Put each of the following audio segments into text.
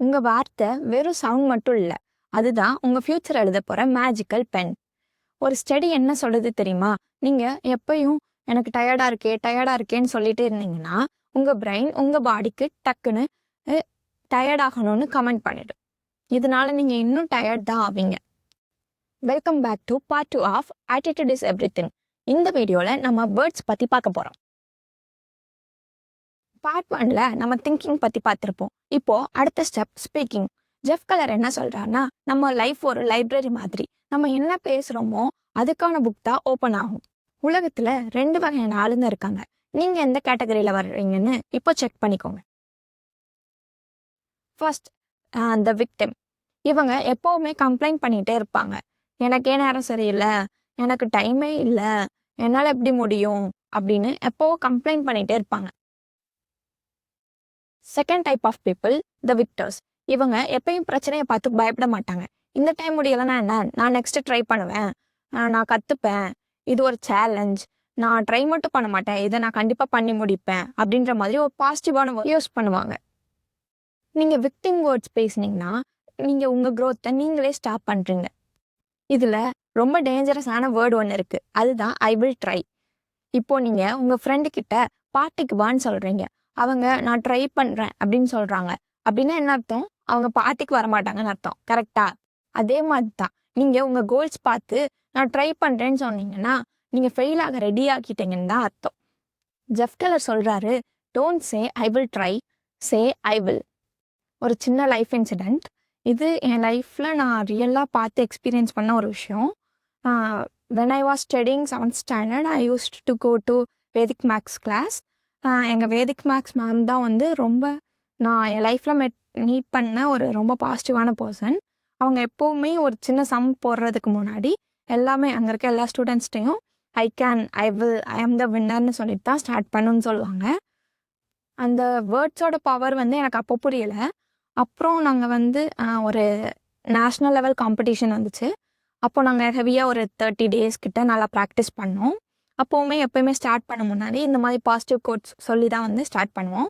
உங்கள் வார்த்தை வெறும் சவுண்ட் மட்டும் இல்லை, அதுதான் உங்கள் ஃப்யூச்சர் எழுத போகிற மேஜிக்கல் பென். ஒரு ஸ்டடி என்ன சொல்லுது தெரியுமா? நீங்கள் எப்பயும் எனக்கு டயர்டாக இருக்கேன்னு சொல்லிட்டு இருந்தீங்கன்னா உங்கள் பிரெயின் உங்கள் பாடிக்கு டக்குன்னு டயர்டாகணும்னு கமெண்ட் பண்ணிடும். இதனால நீங்கள் இன்னும் டயர்ட் தான் ஆவீங்க. Welcome back to part 2 of attitude is everything. இந்த வீடியோவில் நம்ம வேர்ட்ஸ் பற்றி பார்க்க போகிறோம். பார்ட் 1ல நம்ம திங்கிங் பற்றி பார்த்துருப்போம். இப்போது அடுத்த ஸ்டெப் ஸ்பீக்கிங். ஜெஃப் கலர் என்ன சொல்கிறாருன்னா, நம்ம லைஃப் ஒரு லைப்ரரி மாதிரி. நம்ம என்ன பேசுகிறோமோ அதுக்கான புக் தான் ஓப்பன் ஆகும். உலகத்தில் 2 வகையான ஆளுங்க இருக்காங்க. நீங்கள் எந்த கேட்டகரியில் வர்றீங்கன்னு இப்போ செக் பண்ணிக்கோங்க. First, the victim. இவங்க எப்போவுமே கம்ப்ளைண்ட் பண்ணிகிட்டே இருப்பாங்க. எனக்கே நேரம் சரியில்லை, எனக்கு டைமே இல்லை, என்னால் எப்படி முடியும் அப்படின்னு எப்போவும் கம்ப்ளைண்ட் பண்ணிகிட்டே இருப்பாங்க. Second type of people, the victors. இவங்க எப்பயும் பிரச்சனையை பார்த்து பயப்பட மாட்டாங்க. இந்த டைம் முடியலைன்னா என்ன, நான் நெக்ஸ்ட்டு ட்ரை பண்ணுவேன், நான் கற்றுப்பேன், இது ஒரு சேலஞ்ச், நான் ட்ரை மட்டும் பண்ண மாட்டேன், இதை நான் கண்டிப்பாக பண்ணி முடிப்பேன் அப்படின்ற மாதிரி ஒரு பாசிட்டிவான யூஸ் பண்ணுவாங்க. நீங்கள் விக்டிம் வேர்ட்ஸ் பேசுனீங்கன்னா நீங்கள் உங்கள் க்ரோத்தை நீங்களே ஸ்டாப் பண்ணுறீங்க. இதில் ரொம்ப டேஞ்சரஸான வேர்டு ஒன்று இருக்குது, அதுதான் ஐ வில் ட்ரை. இப்போது நீங்கள் உங்கள் ஃப்ரெண்டுக்கிட்ட பார்ட்டிக்கு வான்னு சொல்கிறீங்க, அவங்க நான் ட்ரை பண்ணுறேன் அப்படின்னு சொல்கிறாங்க. அப்படின்னா என்ன அர்த்தம்? அவங்க பார்ட்டிக்கு வரமாட்டாங்கன்னு அர்த்தம். கரெக்டாக? அதே மாதிரி தான் நீங்கள் உங்கள் கோல்ஸ் பார்த்து நான் ட்ரை பண்ணுறேன்னு சொன்னீங்கன்னா நீங்கள் ஃபெயில் ஆக ரெடி ஆக்கிட்டீங்கன்னு தான் அர்த்தம். ஜெஃப் கலர் சொல்கிறாரு, don't say I will try, say I will. ஒரு சின்ன லைஃப் இன்சிடெண்ட் இது. என் லைஃப்பில் நான் ரியலாக பார்த்து எக்ஸ்பீரியன்ஸ் பண்ண ஒரு விஷயம். When I was studying 7th standard, I used to go to Vedic maths class. எங்கள் வேதிக் மேக்ஸ் மேம் தான் வந்து ரொம்ப நான் என் லைஃப்பில் மீட் பண்ண ஒரு ரொம்ப பாசிட்டிவான பர்சன். அவங்க எப்போவுமே ஒரு சின்ன சம் போடுறதுக்கு முன்னாடி எல்லாமே அங்கே இருக்க எல்லா ஸ்டூடெண்ட்ஸ்டையும் ஐ கேன், ஐ வில், ஐ ஆம் த வின்னர்னு சொல்லிட்டு தான் ஸ்டார்ட் பண்ணுன்னு சொல்லுவாங்க. அந்த வேர்ட்ஸோட பவர் வந்து எனக்கு அப்போ புரியலை. அப்புறம் நாங்கள் வந்து ஒரு நேஷ்னல் லெவல் காம்படிஷன் வந்துச்சு. அப்போ நாங்கள் ஹெவியாக ஒரு 30 days கிட்ட நல்லா ப்ராக்டிஸ் பண்ணோம். அப்போவுமே எப்போயுமே ஸ்டார்ட் பண்ண முன்னாடி இந்த மாதிரி பாசிட்டிவ் கோட்ஸ் சொல்லி தான் வந்து ஸ்டார்ட் பண்ணுவோம்.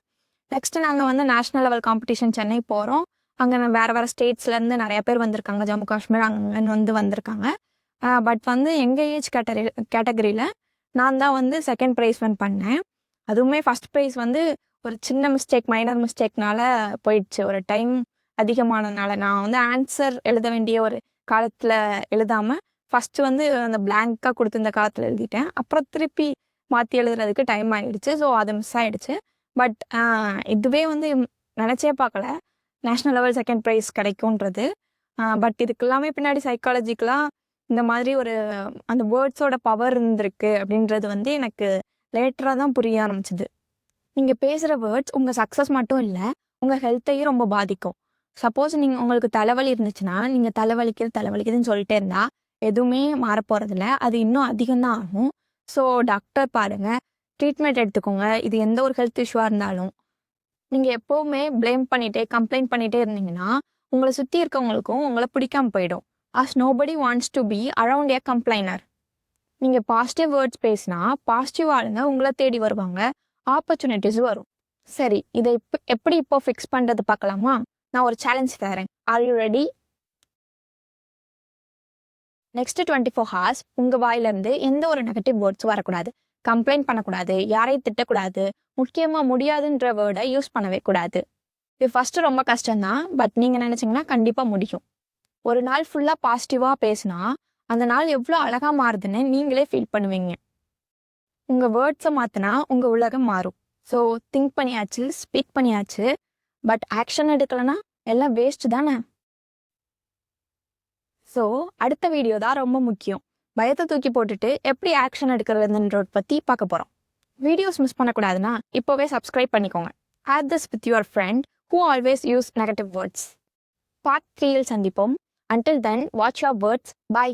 நெக்ஸ்ட்டு நாங்கள் வந்து நேஷ்னல் லெவல் காம்படிஷன் சென்னை போகிறோம். அங்கே வேறு ஸ்டேட்ஸ்லேருந்து நிறைய பேர் வந்திருக்காங்க, ஜம்மு காஷ்மீர் அங்கே வந்திருக்காங்க. பட் வந்து எங்கள் ஏஜ் கேட்டகரியில் நான் தான் வந்து செகண்ட் ப்ரைஸ் வின் பண்ணேன். அதுவுமே ஃபஸ்ட் ப்ரைஸ் வந்து ஒரு சின்ன மிஸ்டேக், மைனர் மிஸ்டேக்னால போயிடுச்சு. ஒரு டைம் அதிகமானதுனால நான் வந்து ஆன்சர் எழுத வேண்டிய ஒரு காலத்தில் எழுதாமல் ஃபஸ்ட்டு வந்து அந்த பிளாங்காக கொடுத்து இந்த காலத்தில் எழுதிட்டேன். அப்புறம் திருப்பி மாற்றி எழுதுறதுக்கு டைம் ஆகிடுச்சு. ஸோ அது மிஸ் ஆகிடுச்சு. பட் இதுவே வந்து நினச்சே பார்க்கல நேஷ்னல் லெவல் செகண்ட் ப்ரைஸ் கிடைக்கும்ன்றது. பட் இதுக்கெல்லாமே பின்னாடி சைக்காலஜிக்கலாக இந்த மாதிரி ஒரு அந்த வேர்ட்ஸோட பவர் இருந்திருக்கு அப்படின்றது வந்து எனக்கு லேட்டராக தான் புரிய ஆரம்பிச்சிது. நீங்கள் பேசுகிற வேர்ட்ஸ் உங்கள் சக்ஸஸ் மட்டும் இல்லை, உங்கள் ஹெல்த்தையும் ரொம்ப பாதிக்கும். சப்போஸ் உங்களுக்கு தலைவலி இருந்துச்சுன்னா நீங்கள் தலைவலிக்குதுன்னு சொல்லிட்டே இருந்தால் எதுவுமே மாறப்போகிறதில்ல, அது இன்னும் அதிகம்தான் ஆகும். ஸோ டாக்டர் பாருங்கள், ட்ரீட்மெண்ட் எடுத்துக்கோங்க. இது எந்த ஒரு ஹெல்த் இஷ்யூவாக இருந்தாலும் நீங்கள் எப்போவுமே ப்ளேம் பண்ணிகிட்டே கம்ப்ளைண்ட் பண்ணிகிட்டே இருந்தீங்கன்னா உங்களை சுற்றி இருக்கவங்களுக்கும் உங்களை பிடிக்காமல் போயிடும். as nobody wants to be around a complainer. நீங்கள் பாசிட்டிவ் வேர்ட்ஸ் பேசினா பாசிட்டிவ் ஆளுங்க உங்களை தேடி வருவாங்க, ஆப்பர்ச்சுனிட்டிஸ் வரும். சரி, இதை எப்படி இப்போ ஃபிக்ஸ் பண்ணுறது பார்க்கலாமா? நான் ஒரு சேலஞ்ச் தரேன். Are you ready? Next 24 hours உங்கள் வாயிலேருந்து எந்த ஒரு நெகட்டிவ் வேர்ட்ஸும் வரக்கூடாது. கம்ப்ளைண்ட் பண்ணக்கூடாது, யாரையும் திட்டக்கூடாது, முக்கியமாக முடியாதுன்ற வேர்டை யூஸ் பண்ணவே கூடாது. இது ஃபஸ்ட்டு ரொம்ப கஷ்டம்தான், பட் நீங்கள் நினச்சிங்கன்னா கண்டிப்பாக முடியும். ஒரு நாள் ஃபுல்லாக பாசிட்டிவாக பேசினா அந்த நாள் எவ்வளோ அழகாக மாறுதுன்னு நீங்களே ஃபீல் பண்ணுவீங்க. உங்கள் வேர்ட்ஸை மாற்றினா உங்கள் உலகம் மாறும். ஸோ திங்க் பண்ணியாச்சு, ஸ்பீக் பண்ணியாச்சு, பட் ஆக்ஷன் எடுக்கலைன்னா எல்லாம் வேஸ்ட் தானே. ஸோ அடுத்த வீடியோ தான் ரொம்ப முக்கியம். பயத்தை தூக்கி போட்டுட்டு எப்படி ஆக்ஷன் எடுக்கிறதுன்றத பற்றி பார்க்க போகிறோம். வீடியோஸ் மிஸ் பண்ணக்கூடாதுன்னா இப்போவே சப்ஸ்கிரைப் பண்ணிக்கோங்க. Add this with your friend who always use negative words. Part 3 சந்திப்போம். Until then, watch your words. Bye.